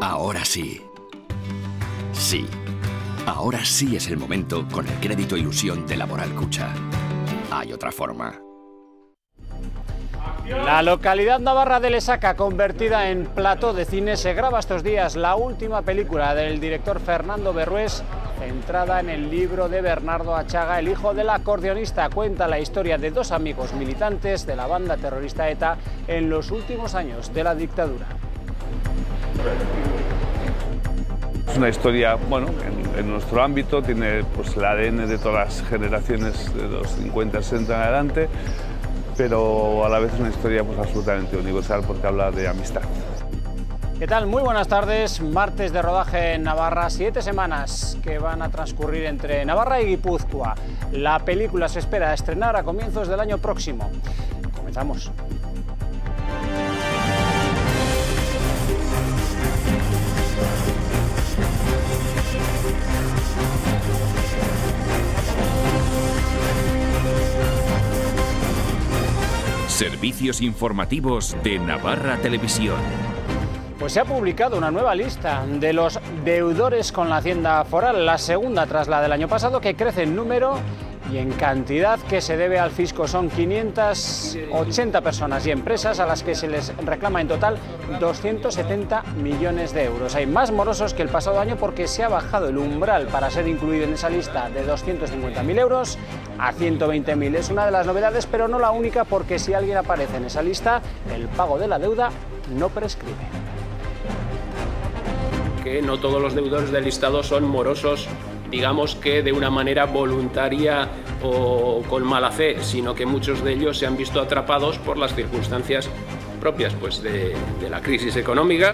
Ahora sí. Sí. Ahora sí es el momento con el crédito ilusión de Laboral Cucha. Hay otra forma. La localidad navarra de Lesaca, convertida en plató de cine, se graba estos días la última película del director Fernando Berrués, centrada en el libro de Bernardo Achaga, el hijo del acordeonista. Cuenta la historia de dos amigos militantes de la banda terrorista ETA en los últimos años de la dictadura. Es una historia, bueno, en nuestro ámbito, tiene pues el ADN de todas las generaciones de los 50, 60 en adelante, pero a la vez es una historia pues absolutamente universal porque habla de amistad. ¿Qué tal? Muy buenas tardes. Martes de rodaje en Navarra, 7 semanas que van a transcurrir entre Navarra y Guipúzcoa. La película se espera estrenar a comienzos del año próximo. Comenzamos. Servicios informativos de Navarra Televisión. Pues se ha publicado una nueva lista de los deudores con la Hacienda Foral, la segunda tras la del año pasado, que crece en número y en cantidad que se debe al fisco. Son 580 personas y empresas a las que se les reclama en total 270 millones de euros. Hay más morosos que el pasado año porque se ha bajado el umbral para ser incluido en esa lista de 250.000 euros a 120.000. Es una de las novedades, pero no la única, porque si alguien aparece en esa lista, el pago de la deuda no prescribe. Que no todos los deudores del listado son morosos, digamos que de una manera voluntaria o con mala fe, sino que muchos de ellos se han visto atrapados por las circunstancias propias pues, de la crisis económica.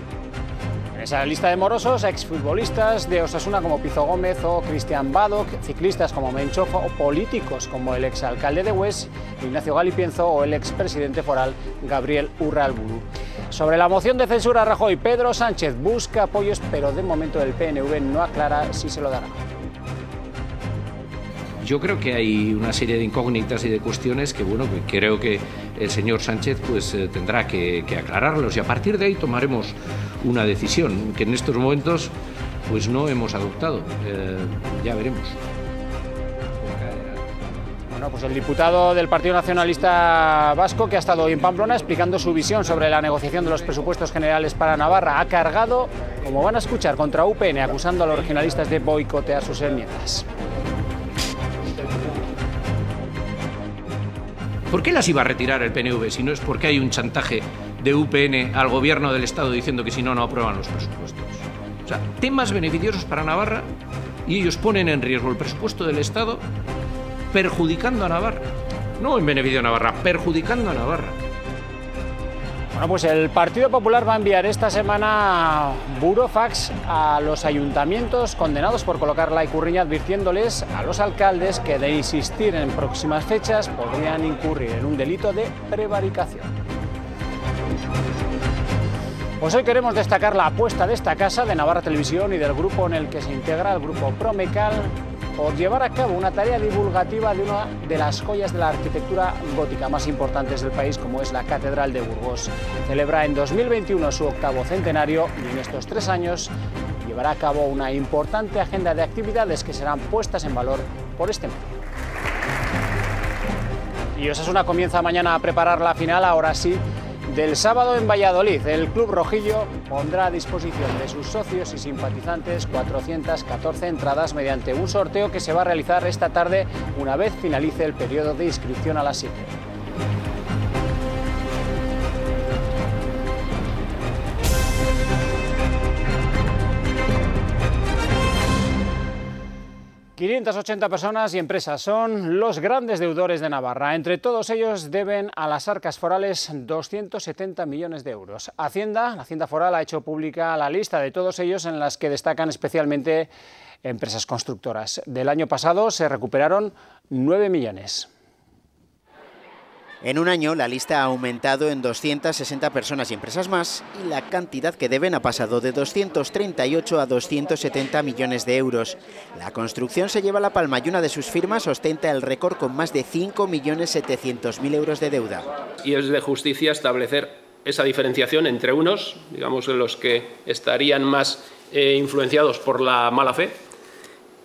En esa lista de morosos, exfutbolistas de Osasuna como Pizo Gómez o Cristian Badok, ciclistas como Menchofa o políticos como el exalcalde de Hues, Ignacio Galipienzo, o el expresidente foral Gabriel Urralburu. Sobre la moción de censura a Rajoy, Pedro Sánchez busca apoyos, pero de momento el PNV no aclara si se lo dará. Yo creo que hay una serie de incógnitas y de cuestiones que, bueno, que creo que el señor Sánchez pues tendrá que aclararlos, y a partir de ahí tomaremos una decisión que en estos momentos pues no hemos adoptado. Ya veremos. Bueno, pues el diputado del Partido Nacionalista Vasco, que ha estado hoy en Pamplona explicando su visión sobre la negociación de los presupuestos generales para Navarra, ha cargado, como van a escuchar, contra UPN, acusando a los regionalistas de boicotear sus enmiendas. ¿Por qué las iba a retirar el PNV si no es porque hay un chantaje de UPN al gobierno del Estado diciendo que si no, no aprueban los presupuestos? O sea, temas beneficiosos para Navarra, y ellos ponen en riesgo el presupuesto del Estado perjudicando a Navarra. No en beneficio de Navarra, perjudicando a Navarra. Bueno, pues el Partido Popular va a enviar esta semana burofax a los ayuntamientos condenados por colocar la ikurriña, advirtiéndoles a los alcaldes que de insistir en próximas fechas podrían incurrir en un delito de prevaricación. Pues hoy queremos destacar la apuesta de esta casa, de Navarra Televisión, y del grupo en el que se integra, el grupo Promecal, por llevar a cabo una tarea divulgativa de una de las joyas de la arquitectura gótica más importantes del país, como es la Catedral de Burgos. Celebra en 2021 su 8º centenario y en estos 3 años llevará a cabo una importante agenda de actividades que serán puestas en valor por este medio. Y Osasuna comienza mañana a preparar la final, ahora sí, del sábado en Valladolid. El club rojillo pondrá a disposición de sus socios y simpatizantes 414 entradas mediante un sorteo que se va a realizar esta tarde una vez finalice el periodo de inscripción a las 7. ...580 personas y empresas son los grandes deudores de Navarra. Entre todos ellos deben a las arcas forales 270 millones de euros. La Hacienda Foral ha hecho pública la lista de todos ellos, en las que destacan especialmente empresas constructoras. Del año pasado se recuperaron 9 millones. En un año la lista ha aumentado en 260 personas y empresas más, y la cantidad que deben ha pasado de 238 a 270 millones de euros. La construcción se lleva la palma y una de sus firmas ostenta el récord con más de 5.700.000 euros de deuda. Y es de justicia establecer esa diferenciación entre unos, digamos, los que estarían más influenciados por la mala fe,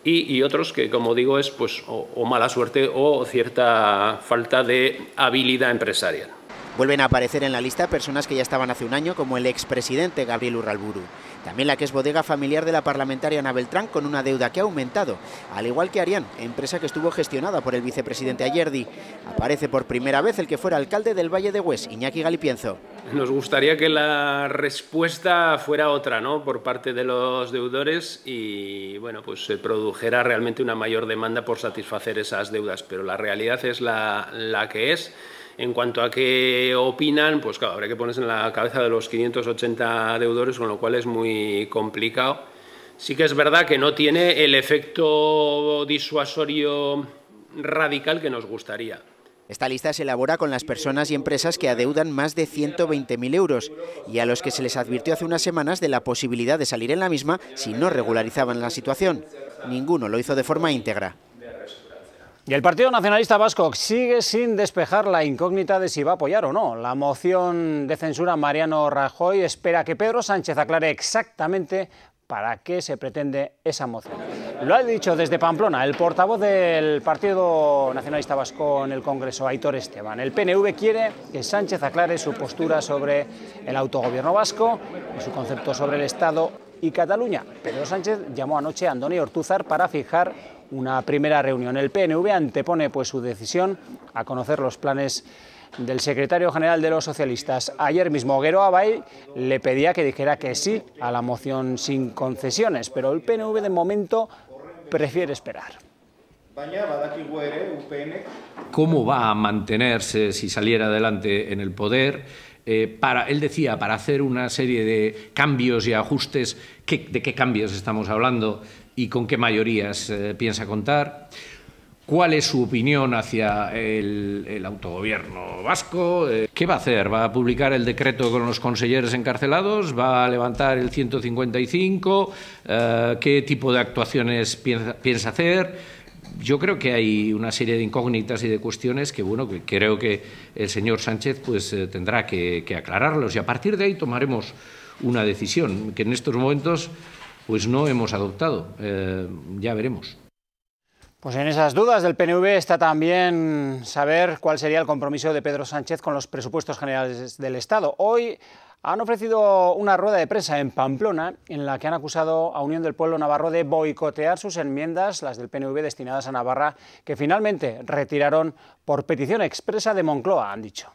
y otros que, como digo, es pues o mala suerte o cierta falta de habilidad empresarial. Vuelven a aparecer en la lista personas que ya estaban hace un año, como el expresidente Gabriel Urralburu. También la que es bodega familiar de la parlamentaria Ana Beltrán, con una deuda que ha aumentado, al igual que Arián, empresa que estuvo gestionada por el vicepresidente Ayerdi. Aparece por primera vez el que fuera alcalde del Valle de Hues, Iñaki Galipienzo. Nos gustaría que la respuesta fuera otra, ¿no?, por parte de los deudores y, bueno, pues se produjera realmente una mayor demanda por satisfacer esas deudas, pero la realidad es la que es. En cuanto a qué opinan, pues claro, habrá que ponerse en la cabeza de los 580 deudores, con lo cual es muy complicado. Sí que es verdad que no tiene el efecto disuasorio radical que nos gustaría. Esta lista se elabora con las personas y empresas que adeudan más de 120.000 euros y a los que se les advirtió hace unas semanas de la posibilidad de salir en la misma si no regularizaban la situación. Ninguno lo hizo de forma íntegra. Y el Partido Nacionalista Vasco sigue sin despejar la incógnita de si va a apoyar o no la moción de censura a Mariano Rajoy. Espera que Pedro Sánchez aclare exactamente para qué se pretende esa moción. Lo ha dicho desde Pamplona el portavoz del Partido Nacionalista Vasco en el Congreso, Aitor Esteban. El PNV quiere que Sánchez aclare su postura sobre el autogobierno vasco y su concepto sobre el Estado y Cataluña. Pedro Sánchez llamó anoche a Andoni Ortúzar para fijar una primera reunión. El PNV antepone pues su decisión a conocer los planes del secretario general de los socialistas. Ayer mismo Gero Abay le pedía que dijera que sí a la moción sin concesiones, pero el PNV de momento prefiere esperar. ¿Cómo va a mantenerse si saliera adelante en el poder? Él decía, para hacer una serie de cambios y ajustes, ¿de qué cambios estamos hablando y con qué mayorías piensa contar? ¿Cuál es su opinión hacia el autogobierno vasco? ¿Qué va a hacer? ¿Va a publicar el decreto con los consejeros encarcelados? ¿Va a levantar el 155? ¿Qué tipo de actuaciones piensa hacer? Yo creo que hay una serie de incógnitas y de cuestiones que, bueno, que creo que el señor Sánchez pues tendrá que aclararlos y a partir de ahí tomaremos una decisión que en estos momentos pues no hemos adoptado. Ya veremos. Pues en esas dudas del PNV está también saber cuál sería el compromiso de Pedro Sánchez con los presupuestos generales del Estado. Hoy han ofrecido una rueda de prensa en Pamplona en la que han acusado a Unión del Pueblo Navarro de boicotear sus enmiendas, las del PNV destinadas a Navarra, que finalmente retiraron por petición expresa de Moncloa, han dicho.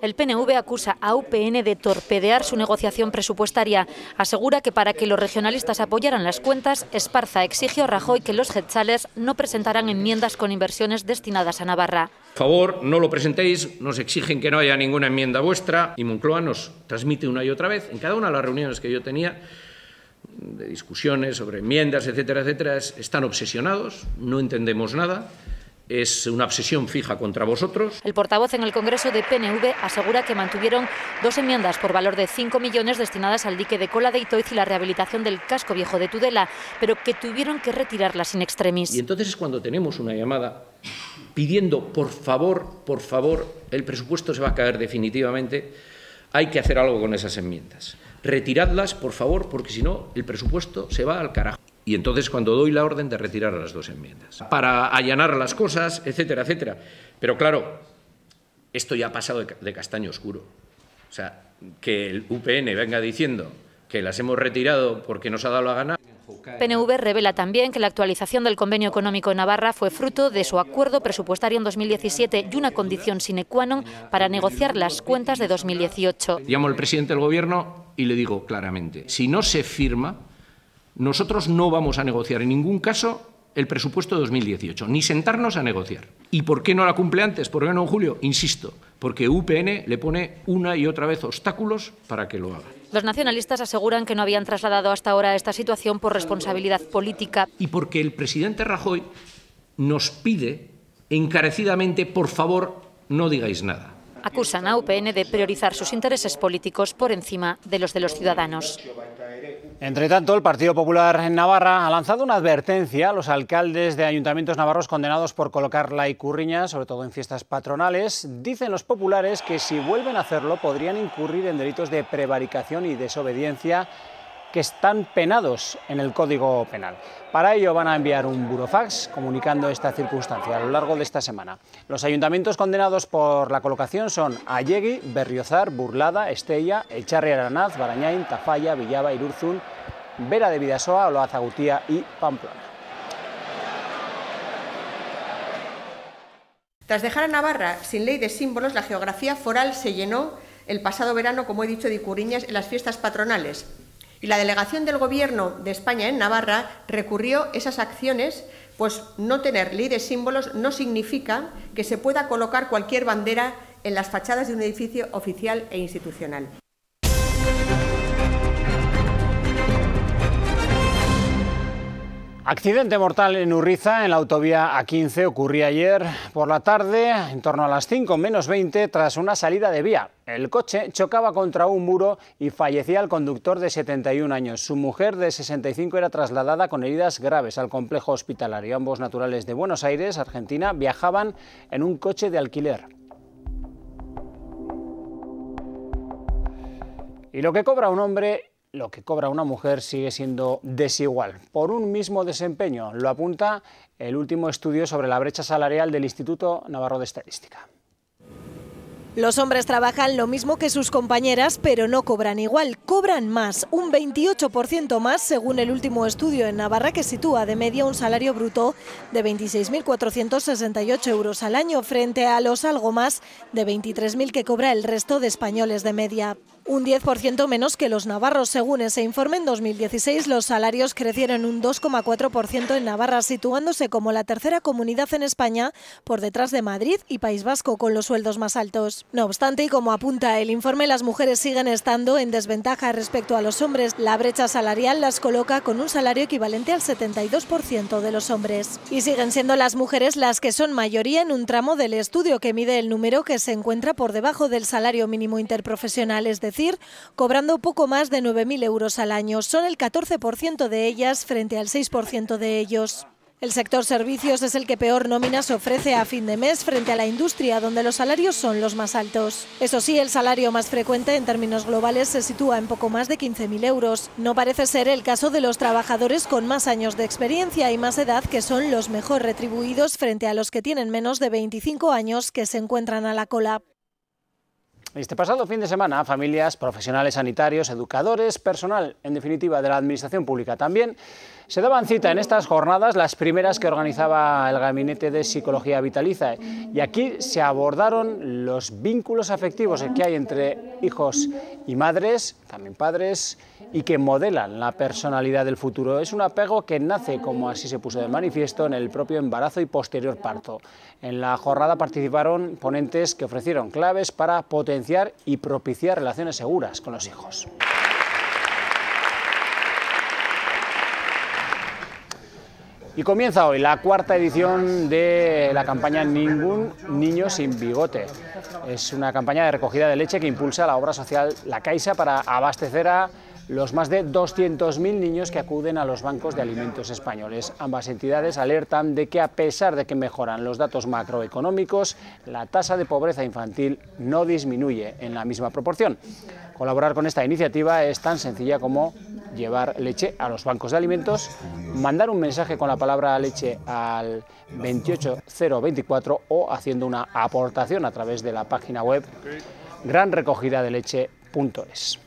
El PNV acusa a UPN de torpedear su negociación presupuestaria. Asegura que para que los regionalistas apoyaran las cuentas, Esparza exigió a Rajoy que los jeltzales no presentaran enmiendas con inversiones destinadas a Navarra. Por favor, no lo presentéis, nos exigen que no haya ninguna enmienda vuestra y Moncloa nos transmite una y otra vez, en cada una de las reuniones que yo tenía, de discusiones sobre enmiendas, etcétera, etcétera, están obsesionados, no entendemos nada. Es una obsesión fija contra vosotros. El portavoz en el Congreso de PNV asegura que mantuvieron 2 enmiendas por valor de 5 millones destinadas al dique de Cola de Itoiz y la rehabilitación del casco viejo de Tudela, pero que tuvieron que retirarlas in extremis. Y entonces es cuando tenemos una llamada pidiendo, por favor, el presupuesto se va a caer definitivamente, hay que hacer algo con esas enmiendas. Retiradlas, por favor, porque si no, el presupuesto se va al carajo. Y entonces cuando doy la orden de retirar las 2 enmiendas. Para allanar las cosas, etcétera, etcétera. Pero claro, esto ya ha pasado de castaño oscuro. O sea, que el UPN venga diciendo que las hemos retirado porque nos ha dado la gana. PNV revela también que la actualización del convenio económico en Navarra fue fruto de su acuerdo presupuestario en 2017 y una condición sine qua non para negociar las cuentas de 2018. Llamo al presidente del Gobierno y le digo claramente, si no se firma, nosotros no vamos a negociar en ningún caso el presupuesto de 2018, ni sentarnos a negociar. ¿Y por qué no la cumple antes? ¿Por qué no en julio? Insisto, porque UPN le pone una y otra vez obstáculos para que lo haga. Los nacionalistas aseguran que no habían trasladado hasta ahora esta situación por responsabilidad política. Y porque el presidente Rajoy nos pide encarecidamente, por favor, no digáis nada. Acusan a UPN de priorizar sus intereses políticos por encima de los ciudadanos. Entre tanto, el Partido Popular en Navarra ha lanzado una advertencia a los alcaldes de ayuntamientos navarros condenados por colocar la ikurriña, sobre todo en fiestas patronales. Dicen los populares que si vuelven a hacerlo podrían incurrir en delitos de prevaricación y desobediencia que están penados en el Código Penal. Para ello van a enviar un burofax comunicando esta circunstancia a lo largo de esta semana. Los ayuntamientos condenados por la colocación son Allegui, Berriozar, Burlada, Estella, Echarri Aranaz, Barañain, Tafalla, Villaba, Irurzun, Vera de Bidasoa, Olazagutia y Pamplona. Tras dejar a Navarra sin ley de símbolos, la geografía foral se llenó el pasado verano, como he dicho, de ikurriñas en las fiestas patronales. Y la delegación del Gobierno de España en Navarra recurrió esas acciones, pues no tener ley de símbolos no significa que se pueda colocar cualquier bandera en las fachadas de un edificio oficial e institucional. Accidente mortal en Urriza, en la autovía A15, ocurría ayer por la tarde, en torno a las 5 menos 20, tras una salida de vía. El coche chocaba contra un muro y fallecía el conductor de 71 años. Su mujer de 65 era trasladada con heridas graves al complejo hospitalario. Ambos naturales de Buenos Aires, Argentina, viajaban en un coche de alquiler. Y lo que cobra un hombre, lo que cobra una mujer sigue siendo desigual, por un mismo desempeño. Lo apunta el último estudio sobre la brecha salarial del Instituto Navarro de Estadística. Los hombres trabajan lo mismo que sus compañeras, pero no cobran igual, cobran más, un 28% más según el último estudio en Navarra, que sitúa de media un salario bruto de 26.468 euros al año frente a los algo más de 23.000 que cobra el resto de españoles de media. Un 10% menos que los navarros. Según ese informe, en 2016 los salarios crecieron un 2,4% en Navarra, situándose como la tercera comunidad en España por detrás de Madrid y País Vasco, con los sueldos más altos. No obstante, y como apunta el informe, las mujeres siguen estando en desventaja respecto a los hombres. La brecha salarial las coloca con un salario equivalente al 72% de los hombres. Y siguen siendo las mujeres las que son mayoría en un tramo del estudio que mide el número que se encuentra por debajo del salario mínimo interprofesional, es decir, cobrando poco más de 9.000 euros al año. Son el 14% de ellas frente al 6% de ellos. El sector servicios es el que peor nóminas ofrece a fin de mes frente a la industria, donde los salarios son los más altos. Eso sí, el salario más frecuente en términos globales se sitúa en poco más de 15.000 euros. No parece ser el caso de los trabajadores con más años de experiencia y más edad, que son los mejor retribuidos frente a los que tienen menos de 25 años, que se encuentran a la cola. Este pasado fin de semana, familias, profesionales sanitarios, educadores, personal, en definitiva, de la Administración Pública también, se daban cita en estas jornadas, las primeras que organizaba el Gabinete de Psicología Vitaliza. Y aquí se abordaron los vínculos afectivos que hay entre hijos y madres, también padres, y que modelan la personalidad del futuro. Es un apego que nace, como así se puso de manifiesto, en el propio embarazo y posterior parto. En la jornada participaron ponentes que ofrecieron claves para potenciar y propiciar relaciones seguras con los hijos. Y comienza hoy la cuarta edición de la campaña Ningún Niño Sin Bigote. Es una campaña de recogida de leche que impulsa la obra social La Caixa para abastecer a los más de 200.000 niños que acuden a los bancos de alimentos españoles. Ambas entidades alertan de que, a pesar de que mejoran los datos macroeconómicos, la tasa de pobreza infantil no disminuye en la misma proporción. Colaborar con esta iniciativa es tan sencilla como llevar leche a los bancos de alimentos, mandar un mensaje con la palabra leche al 28024 o haciendo una aportación a través de la página web granrecogidadeleche.es.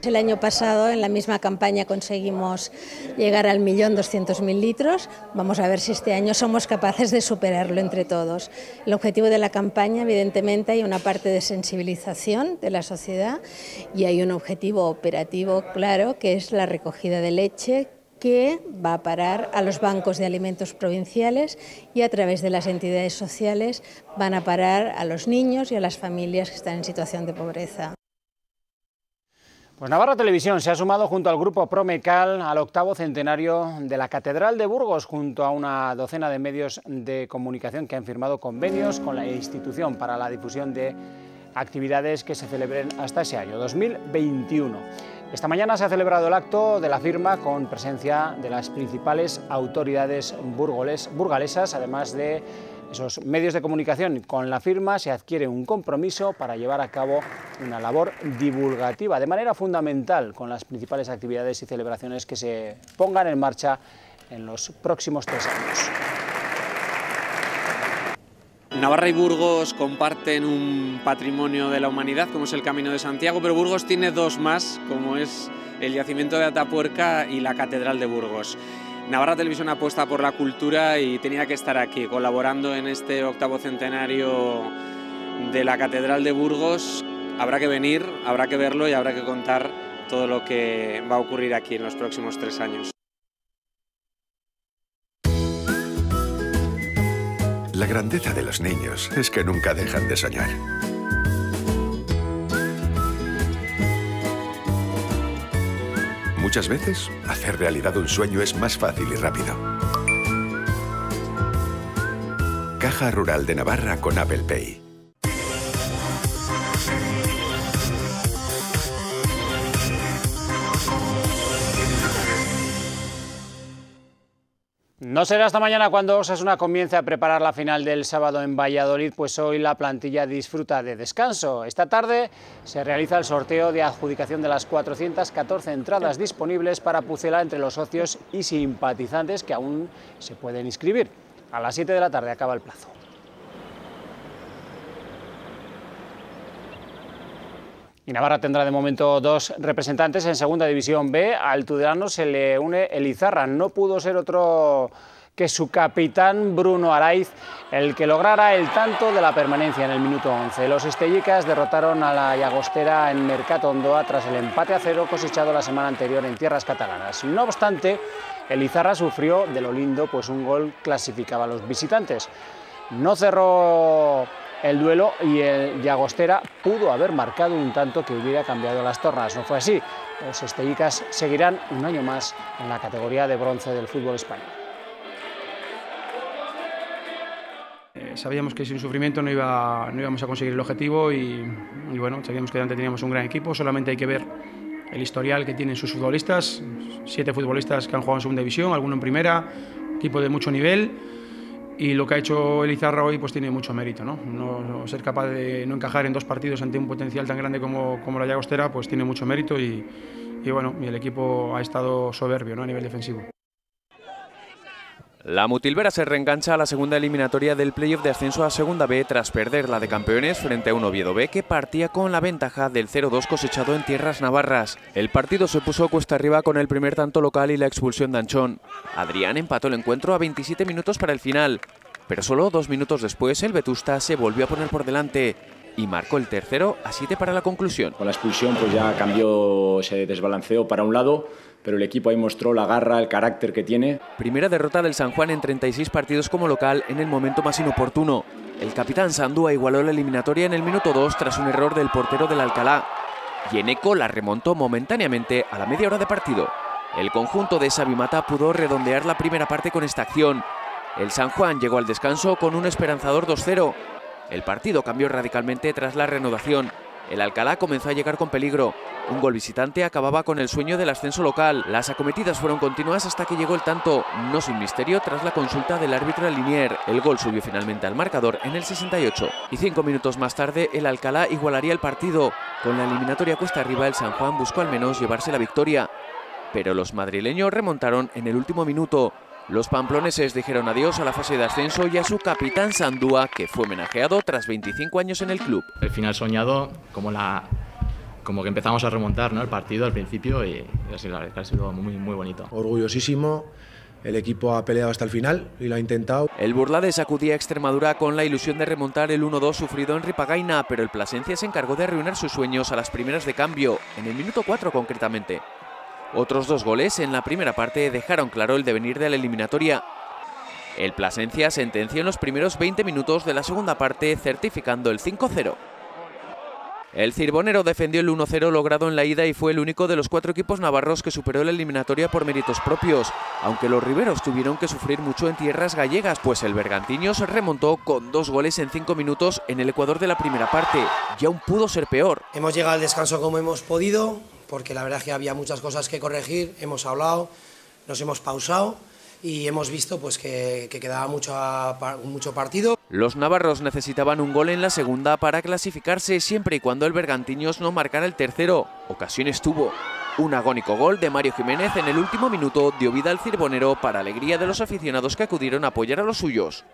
El año pasado en la misma campaña conseguimos llegar al 1.200.000 litros. Vamos a ver si este año somos capaces de superarlo entre todos. El objetivo de la campaña, evidentemente, hay una parte de sensibilización de la sociedad y hay un objetivo operativo claro, que es la recogida de leche, que va a parar a los bancos de alimentos provinciales y a través de las entidades sociales van a parar a los niños y a las familias que están en situación de pobreza. Pues Navarra Televisión se ha sumado junto al grupo Promecal al 8º centenario de la Catedral de Burgos, junto a una docena de medios de comunicación que han firmado convenios con la institución para la difusión de actividades que se celebren hasta ese año, 2021. Esta mañana se ha celebrado el acto de la firma con presencia de las principales autoridades burgalesas, además de esos medios de comunicación. Con la firma se adquiere un compromiso para llevar a cabo una labor divulgativa de manera fundamental con las principales actividades y celebraciones que se pongan en marcha en los próximos 3 años. Navarra y Burgos comparten un patrimonio de la humanidad como es el Camino de Santiago, pero Burgos tiene 2 más, como es el yacimiento de Atapuerca y la Catedral de Burgos. Navarra Televisión apuesta por la cultura y tenía que estar aquí colaborando en este 8º centenario de la Catedral de Burgos. Habrá que venir, habrá que verlo y habrá que contar todo lo que va a ocurrir aquí en los próximos 3 años. La grandeza de los niños es que nunca dejan de soñar. Muchas veces, hacer realidad un sueño es más fácil y rápido. Caja Rural de Navarra con Apple Pay. No será hasta mañana cuando Osasuna comience a preparar la final del sábado en Valladolid, pues hoy la plantilla disfruta de descanso. Esta tarde se realiza el sorteo de adjudicación de las 414 entradas disponibles para Pucela entre los socios y simpatizantes que aún se pueden inscribir. A las 7 de la tarde acaba el plazo. Y Navarra tendrá de momento 2 representantes en Segunda División B. Al Tudelano se le une Elizarra. No pudo ser otro que su capitán Bruno Araiz el que lograra el tanto de la permanencia en el minuto 11. Los estellicas derrotaron a la Llagostera en Mercatondoa tras el empate a 0 cosechado la semana anterior en tierras catalanas. No obstante, Elizarra sufrió de lo lindo, pues un gol clasificaba a los visitantes. No cerró el duelo y el Llagostera pudo haber marcado un tanto que hubiera cambiado las tornas. No fue así. Los estellicas seguirán un año más en la categoría de bronce del fútbol español. Sabíamos que sin sufrimiento no íbamos a conseguir el objetivo y bueno, sabíamos que delante teníamos un gran equipo. Solamente hay que ver el historial que tienen sus futbolistas. 7 futbolistas que han jugado en segunda división, alguno en primera, equipo de mucho nivel. Y lo que ha hecho Elizarra hoy pues tiene mucho mérito, ¿no? No ser capaz de no encajar en 2 partidos ante un potencial tan grande como la Llagostera pues tiene mucho mérito y bueno, el equipo ha estado soberbio, ¿no? A nivel defensivo. La Mutilvera se reengancha a la segunda eliminatoria del playoff de ascenso a Segunda B tras perder la de campeones frente a un Oviedo B que partía con la ventaja del 0-2 cosechado en tierras navarras. El partido se puso cuesta arriba con el primer tanto local y la expulsión de Anchón. Adrián empató el encuentro a 27 minutos para el final, pero solo 2 minutos después el vetusta se volvió a poner por delante y marcó el tercero a 7 para la conclusión. Con la expulsión pues ya cambió, se desbalanceó para un lado, pero el equipo ahí mostró la garra, el carácter que tiene. Primera derrota del San Juan en 36 partidos como local en el momento más inoportuno. El capitán Sandúa igualó la eliminatoria en el minuto 2 tras un error del portero del Alcalá. Y Eneco la remontó momentáneamente a la media hora de partido. El conjunto de Sabimata pudo redondear la primera parte con esta acción. El San Juan llegó al descanso con un esperanzador 2-0. El partido cambió radicalmente tras la reanudación. El Alcalá comenzó a llegar con peligro. Un gol visitante acababa con el sueño del ascenso local. Las acometidas fueron continuas hasta que llegó el tanto, no sin misterio, tras la consulta del árbitro Linier. El gol subió finalmente al marcador en el 68. Y 5 minutos más tarde, el Alcalá igualaría el partido. Con la eliminatoria cuesta arriba, el San Juan buscó al menos llevarse la victoria. Pero los madrileños remontaron en el último minuto. Los pamploneses dijeron adiós a la fase de ascenso y a su capitán Sandúa, que fue homenajeado tras 25 años en el club. El final soñado, como que empezamos a remontar, ¿no?, el partido al principio y así, la verdad, ha sido muy bonito. Orgullosísimo, el equipo ha peleado hasta el final y lo ha intentado. El Burlade sacudía a Extremadura con la ilusión de remontar el 1-2 sufrido en Ripagaina, pero el Plasencia se encargó de arruinar sus sueños a las primeras de cambio, en el minuto 4 concretamente. Otros 2 goles en la primera parte dejaron claro el devenir de la eliminatoria. El Plasencia sentenció en los primeros 20 minutos de la segunda parte, certificando el 5-0. El Cirbonero defendió el 1-0 logrado en la ida y fue el único de los 4 equipos navarros que superó la eliminatoria por méritos propios, aunque los riberos tuvieron que sufrir mucho en tierras gallegas, pues el Bergantiños remontó con 2 goles en 5 minutos en el Ecuador de la primera parte. Y aún pudo ser peor. Hemos llegado al descanso como hemos podido, porque la verdad es que había muchas cosas que corregir, hemos hablado, nos hemos pausado y hemos visto pues que quedaba mucho partido. Los navarros necesitaban un gol en la segunda para clasificarse, siempre y cuando el Bergantiños no marcara el tercero. Ocasiones tuvo. Un agónico gol de Mario Jiménez en el último minuto dio vida al Cirbonero para alegría de los aficionados que acudieron a apoyar a los suyos.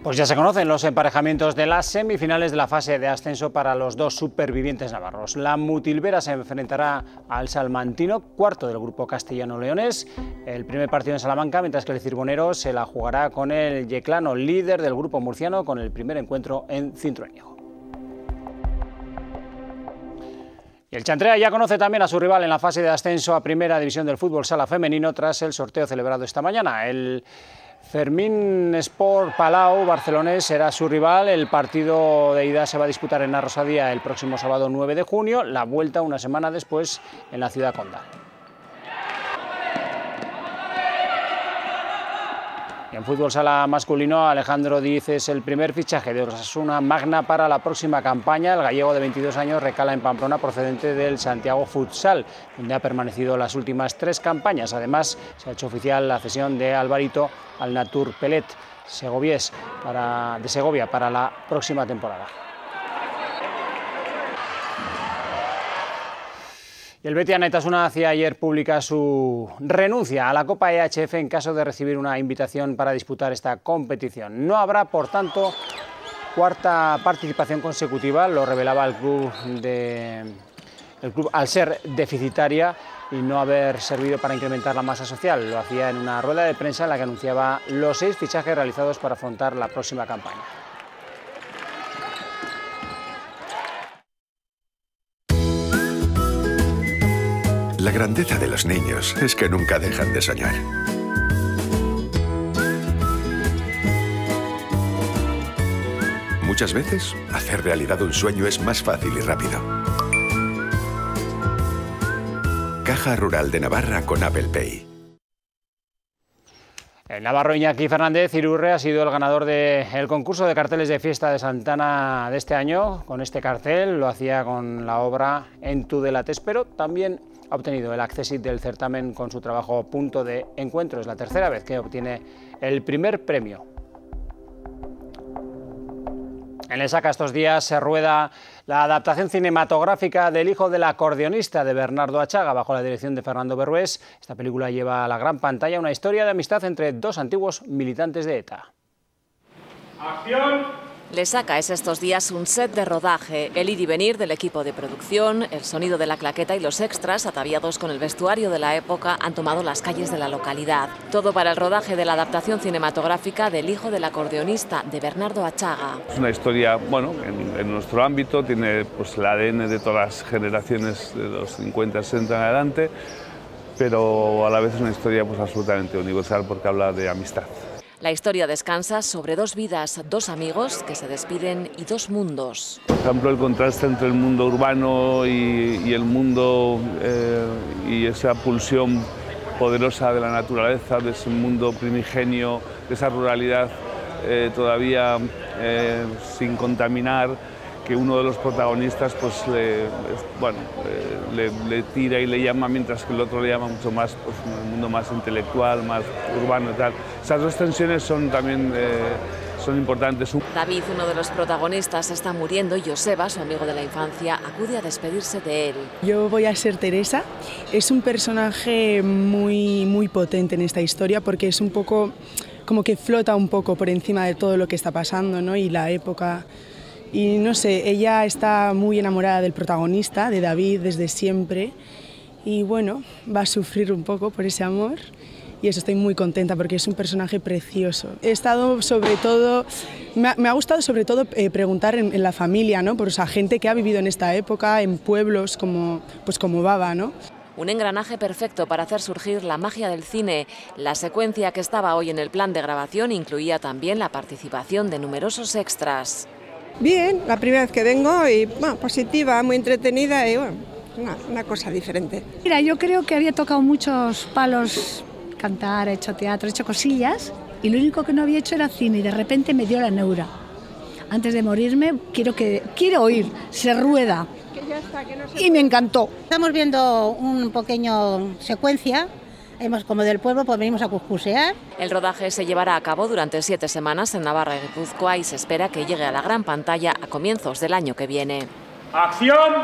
Pues ya se conocen los emparejamientos de las semifinales de la fase de ascenso para los 2 supervivientes navarros. La Mutilvera se enfrentará al Salmantino, cuarto del grupo castellano-leonés, el primer partido en Salamanca, mientras que el Cirbonero se la jugará con el Yeclano, líder del grupo murciano, con el primer encuentro en Cintruénigo. Y el Chantrea ya conoce también a su rival en la fase de ascenso a Primera División del fútbol sala femenino tras el sorteo celebrado esta mañana. El Fermín Sport Palau barcelonés será su rival. El partido de ida se va a disputar en Arrosadía el próximo sábado 9 de junio, la vuelta una semana después en la ciudad condal. Y en fútbol sala masculino, Alejandro Díez es el primer fichaje de Osasuna Magna para la próxima campaña. El gallego de 22 años recala en Pamplona procedente del Santiago Futsal, donde ha permanecido las últimas 3 campañas. Además, se ha hecho oficial la cesión de Alvarito al Natur Pelet de Segovia para la próxima temporada. El Betia Naitasuna hacía ayer pública su renuncia a la Copa EHF en caso de recibir una invitación para disputar esta competición. No habrá, por tanto, cuarta participación consecutiva, lo revelaba el club al ser deficitaria y no haber servido para incrementar la masa social. Lo hacía en una rueda de prensa en la que anunciaba los 6 fichajes realizados para afrontar la próxima campaña. La grandeza de los niños es que nunca dejan de soñar. Muchas veces, hacer realidad un sueño es más fácil y rápido. Caja Rural de Navarra con Apple Pay. El navarro Iñaki Fernández Irurre ha sido el ganador del concurso de carteles de fiesta de Santana de este año. Con este cartel lo hacía con la obra En Tudelates, pero también ha obtenido el accésit del certamen con su trabajo Punto de Encuentro. Es la tercera vez que obtiene el primer premio. En el Saca estos días se rueda la adaptación cinematográfica del Hijo del acordeonista de Bernardo Achaga, bajo la dirección de Fernando Berrués. Esta película lleva a la gran pantalla una historia de amistad entre 2 antiguos militantes de ETA. ¡Acción! Le Saca es estos días un set de rodaje, el ir y venir del equipo de producción, el sonido de la claqueta y los extras, ataviados con el vestuario de la época, han tomado las calles de la localidad. Todo para el rodaje de la adaptación cinematográfica del Hijo del acordeonista de Bernardo Achaga. Es una historia, bueno, en nuestro ámbito, tiene pues el ADN de todas las generaciones de los 50, 60 en adelante, pero a la vez es una historia pues absolutamente universal porque habla de amistad. La historia descansa sobre 2 vidas, 2 amigos que se despiden y 2 mundos. Por ejemplo, el contraste entre el mundo urbano y el mundo y esa pulsión poderosa de la naturaleza, de ese mundo primigenio, de esa ruralidad todavía sin contaminar, que uno de los protagonistas pues le tira y le llama, mientras que el otro le llama mucho más, pues, un mundo más intelectual, más urbano y tal. Esas 2 tensiones son también son importantes. David, uno de los protagonistas, está muriendo y Joseba, su amigo de la infancia, acude a despedirse de él. Yo voy a ser Teresa. Es un personaje muy potente en esta historia porque es un poco como que flota un poco por encima de todo lo que está pasando, ¿no? Y la época. Y no sé, ella está muy enamorada del protagonista, de David, desde siempre. Y bueno, va a sufrir un poco por ese amor. Y eso, estoy muy contenta porque es un personaje precioso. He estado sobre todo, me ha gustado sobre todo preguntar en la familia, ¿no? Por esa gente que ha vivido en esta época, en pueblos como Baba, ¿no? Un engranaje perfecto para hacer surgir la magia del cine. La secuencia que estaba hoy en el plan de grabación incluía también la participación de numerosos extras. Bien, la primera vez que vengo y bueno, positiva, muy entretenida y bueno, una cosa diferente. Mira, yo creo que había tocado muchos palos, cantar, he hecho teatro, he hecho cosillas y lo único que no había hecho era cine y de repente me dio la neura. Antes de morirme quiero oír, se rueda y me encantó. Estamos viendo un pequeño secuencia. Como del pueblo, pues venimos a cuscusear. El rodaje se llevará a cabo durante 7 semanas en Navarra y Guipúzcoa y se espera que llegue a la gran pantalla a comienzos del año que viene. ¡Acción!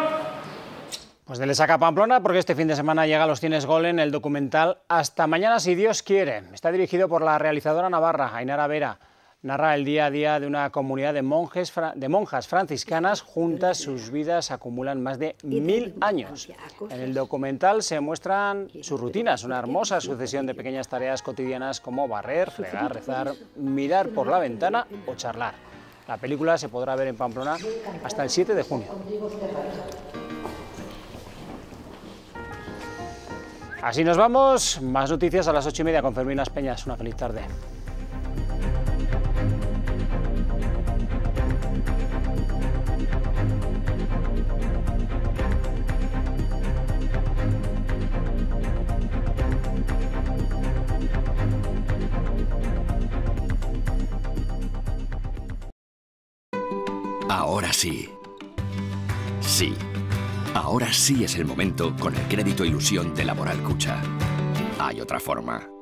Pues de Lesaca a Pamplona, porque este fin de semana llega a los cines Golem el documental Hasta mañana si Dios quiere. Está dirigido por la realizadora navarra Ainara Vera. Narra el día a día de una comunidad de monjas franciscanas. Juntas sus vidas acumulan más de 1000 años. En el documental se muestran sus rutinas, una hermosa sucesión de pequeñas tareas cotidianas como barrer, fregar, rezar, mirar por la ventana o charlar. La película se podrá ver en Pamplona hasta el 7 de junio. Así nos vamos. Más noticias a las 8:30 con Fermín Aspeñas. Una feliz tarde. Ahora sí. Sí. Ahora sí es el momento con el crédito ilusión de Laboral Cucha. Hay otra forma.